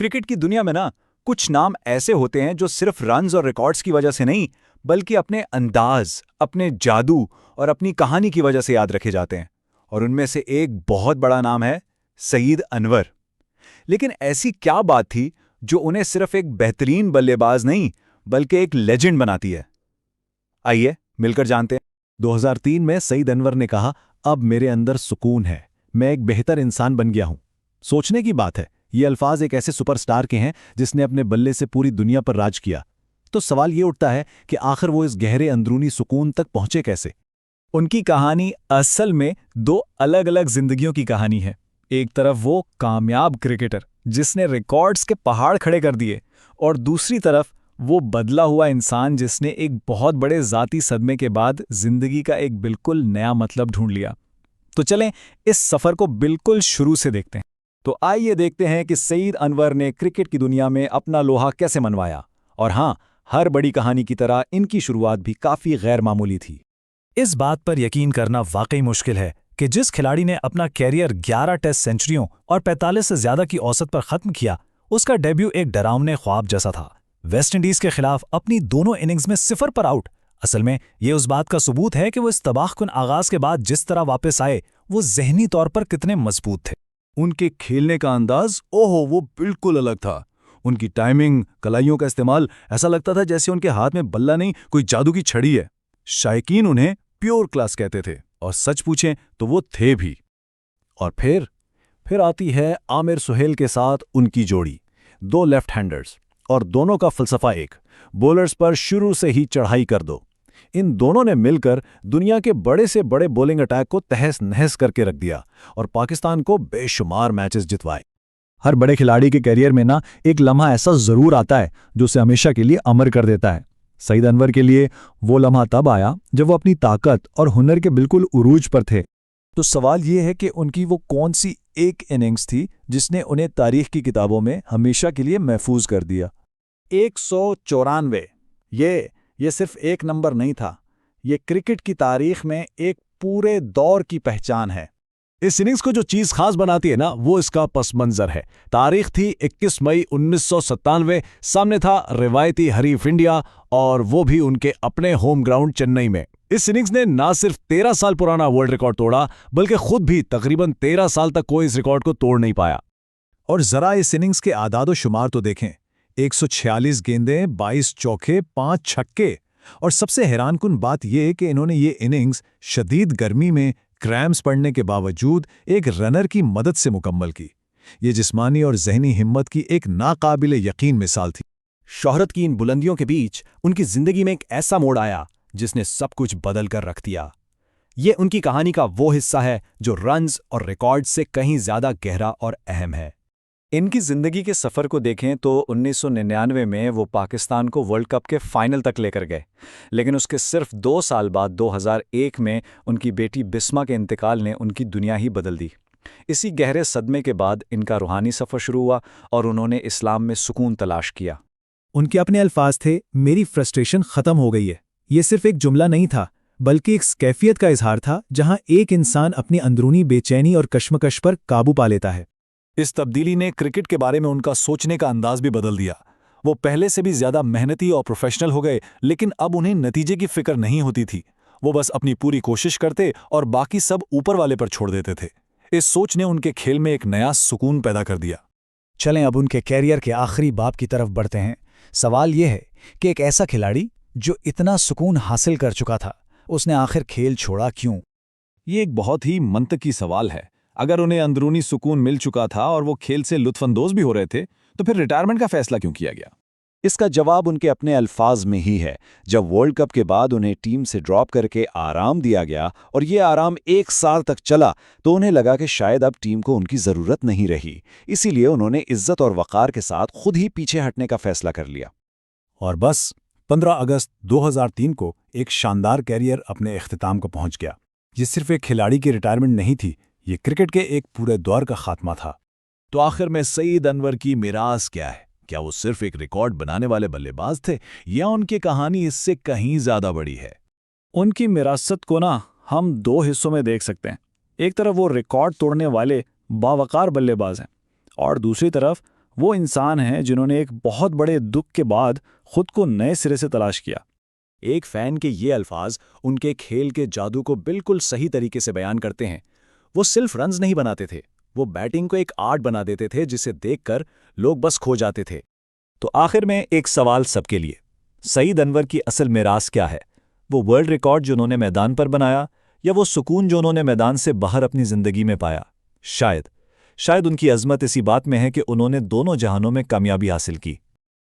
Cricket की दुनिया में ना कुछ नाम ऐसे होते हैं जो सिर्फ रन्स और रिकॉर्ड्स की वजह से नहीं, बल्कि अपने अंदाज, अपने जादू और अपनी कहानी की वजह से याद रखे जाते हैं। और उनमें से एक बहुत बड़ा नाम है सईद अनवर। लेकिन ऐसी क्या बात थी जो उन्हें सिर्फ एक बेहतरीन बल्लेबाज नहीं, बल्कि एक लेजेंड बनाती है? आइए मिलकर जानते हैं। 2003 में सईद अनवर ने कहा, अब मेरे अंदर सुकून है, मैं एक बेहतर इंसान बन गया हूं। सोचने की बात है, ये अल्फाज एक ऐसे सुपरस्टार के हैं जिसने अपने बल्ले से पूरी दुनिया पर राज किया। तो सवाल ये उठता है कि आखिर वो इस गहरे अंदरूनी सुकून तक पहुंचे कैसे? उनकी कहानी असल में दो अलग अलग जिंदगियों की कहानी है। एक तरफ वो कामयाब क्रिकेटर जिसने रिकॉर्ड्स के पहाड़ खड़े कर दिए, और दूसरी तरफ वो बदला हुआ इंसान जिसने एक बहुत बड़े ज़ाती सदमे के बाद जिंदगी का एक बिल्कुल नया मतलब ढूंढ लिया। तो चलें इस सफ़र को बिल्कुल शुरू से देखते हैं। तो आइए देखते हैं कि सईद अनवर ने क्रिकेट की दुनिया में अपना लोहा कैसे मनवाया। और हाँ, हर बड़ी कहानी की तरह इनकी शुरुआत भी काफ़ी गैर मामूली थी। इस बात पर यकीन करना वाकई मुश्किल है कि जिस खिलाड़ी ने अपना कैरियर 11 टेस्ट सेंचुरियों और 45 से ज्यादा की औसत पर खत्म किया, उसका डेब्यू एक डरावने ख्वाब जैसा था। वेस्टइंडीज के खिलाफ अपनी दोनों इनिंग्स में 0 पर आउट। असल में ये उस बात का सबूत है कि वो इस तबाहकुन आगाज के बाद जिस तरह वापस आए, वो जहनी तौर पर कितने मजबूत थे। उनके खेलने का अंदाज, ओहो, वो बिल्कुल अलग था। उनकी टाइमिंग, कलाइयों का इस्तेमाल, ऐसा लगता था जैसे उनके हाथ में बल्ला नहीं, कोई जादू की छड़ी है। शायकीन उन्हें प्योर क्लास कहते थे, और सच पूछें तो वो थे भी। और फिर आती है आमिर सुहेल के साथ उनकी जोड़ी, दो लेफ्ट हैंडर्स, और दोनों का फलसफा एक, बॉलर्स पर शुरू से ही चढ़ाई कर दो। इन दोनों ने मिलकर दुनिया के बड़े से बड़े बॉलिंग अटैक को तहस नहस करके रख दिया और पाकिस्तान को बेशुमार मैचेस जितवाए। हर बड़े खिलाड़ी के करियर में ना एक लम्हा ऐसा जरूर आता है जो उसे हमेशा के लिए अमर कर देता है। सईद अनवर के लिए वो लम्हा तब आया जब वो अपनी ताकत और हुनर के बिल्कुल उरूज पर थे। तो सवाल ये है कि उनकी वो कौन सी एक इनिंग्स थी जिसने उन्हें तारीख की किताबों में हमेशा के लिए महफूज कर दिया? 194। ये सिर्फ एक नंबर नहीं था, ये क्रिकेट की तारीख में एक पूरे दौर की पहचान है। इस इनिंग्स को जो चीज खास बनाती है ना, वो इसका पस मंजर है। तारीख थी 21 मई 1997। सामने था रिवायती हरीफ इंडिया, और वो भी उनके अपने होम ग्राउंड चेन्नई में। इस इनिंग्स ने ना सिर्फ 13 साल पुराना वर्ल्ड रिकॉर्ड तोड़ा, बल्कि खुद भी तकरीबन 13 साल तक कोई इस रिकॉर्ड को तोड़ नहीं पाया। और जरा इस इनिंग्स के आदादो शुमार तो देखें। 146 गेंदें, 22 चौके, 5 छक्के। और सबसे हैरानकुन बात यह कि इन्होंने ये इनिंग्स शदीद गर्मी में क्रैम्स पड़ने के बावजूद एक रनर की मदद से मुकम्मल की। ये जिस्मानी और ज़हनी हिम्मत की एक नाकाबिले यकीन मिसाल थी। शोहरत की इन बुलंदियों के बीच उनकी जिंदगी में एक ऐसा मोड़ आया जिसने सब कुछ बदल कर रख दिया। ये उनकी कहानी का वो हिस्सा है जो रन्स और रिकॉर्ड से कहीं ज्यादा गहरा और अहम है। इनकी जिंदगी के सफ़र को देखें तो 1999 में वो पाकिस्तान को वर्ल्ड कप के फाइनल तक लेकर गए, लेकिन उसके सिर्फ 2 साल बाद 2001 में उनकी बेटी बिस्मा के इंतकाल ने उनकी दुनिया ही बदल दी। इसी गहरे सदमे के बाद इनका रूहानी सफ़र शुरू हुआ और उन्होंने इस्लाम में सुकून तलाश किया। उनके अपने अल्फाज थे, मेरी फ्रस्ट्रेशन खत्म हो गई है। ये सिर्फ एक जुमला नहीं था, बल्कि एक कैफियत का इजहार था जहां एक इंसान अपनी अंदरूनी बेचैनी और कश्मकश पर काबू पा लेता है। इस तब्दीली ने क्रिकेट के बारे में उनका सोचने का अंदाज भी बदल दिया। वो पहले से भी ज्यादा मेहनती और प्रोफेशनल हो गए, लेकिन अब उन्हें नतीजे की फिक्र नहीं होती थी। वो बस अपनी पूरी कोशिश करते और बाकी सब ऊपर वाले पर छोड़ देते थे। इस सोच ने उनके खेल में एक नया सुकून पैदा कर दिया। चलें अब उनके कैरियर के आखिरी बाब की तरफ बढ़ते हैं। सवाल यह है कि एक ऐसा खिलाड़ी जो इतना सुकून हासिल कर चुका था, उसने आखिर खेल छोड़ा क्यों? ये एक बहुत ही मंतकी सवाल है। अगर उन्हें अंदरूनी सुकून मिल चुका था और वो खेल से लुत्फानंदोज भी हो रहे थे, तो फिर रिटायरमेंट का फैसला क्यों किया गया? इसका जवाब उनके अपने अल्फाज में ही है। जब वर्ल्ड कप के बाद उन्हें टीम से ड्रॉप करके आराम दिया गया और ये आराम 1 साल तक चला, तो उन्हें लगा कि शायद अब टीम को उनकी ज़रूरत नहीं रही। इसीलिए उन्होंने इज्जत और वक़ार के साथ खुद ही पीछे हटने का फैसला कर लिया। और बस 15 अगस्त 2003 को एक शानदार कैरियर अपने इख्तिताम को पहुंच गया। ये सिर्फ एक खिलाड़ी की रिटायरमेंट नहीं थी, ये क्रिकेट के एक पूरे दौर का खात्मा था। तो आखिर में सईद अनवर की मिरास क्या है? क्या वो सिर्फ एक रिकॉर्ड बनाने वाले बल्लेबाज थे, या उनकी कहानी इससे कहीं ज्यादा बड़ी है? उनकी विरासत को ना हम 2 हिस्सों में देख सकते हैं। एक तरफ वो रिकॉर्ड तोड़ने वाले बावकार बल्लेबाज हैं, और दूसरी तरफ वो इंसान हैं जिन्होंने एक बहुत बड़े दुख के बाद खुद को नए सिरे से तलाश किया। एक फैन के ये अल्फाज उनके खेल के जादू को बिल्कुल सही तरीके से बयान करते हैं। वो सिर्फ रन्स नहीं बनाते थे, वो बैटिंग को एक आर्ट बना देते थे जिसे देखकर लोग बस खो जाते थे। तो आखिर में एक सवाल सबके लिए, सईद अनवर की असल मिरास क्या है? वो वर्ल्ड रिकॉर्ड जो उन्होंने मैदान पर बनाया, या वो सुकून जो उन्होंने मैदान से बाहर अपनी जिंदगी में पाया? शायद उनकी अजमत इसी बात में है कि उन्होंने दोनों जहानों में कामयाबी हासिल की।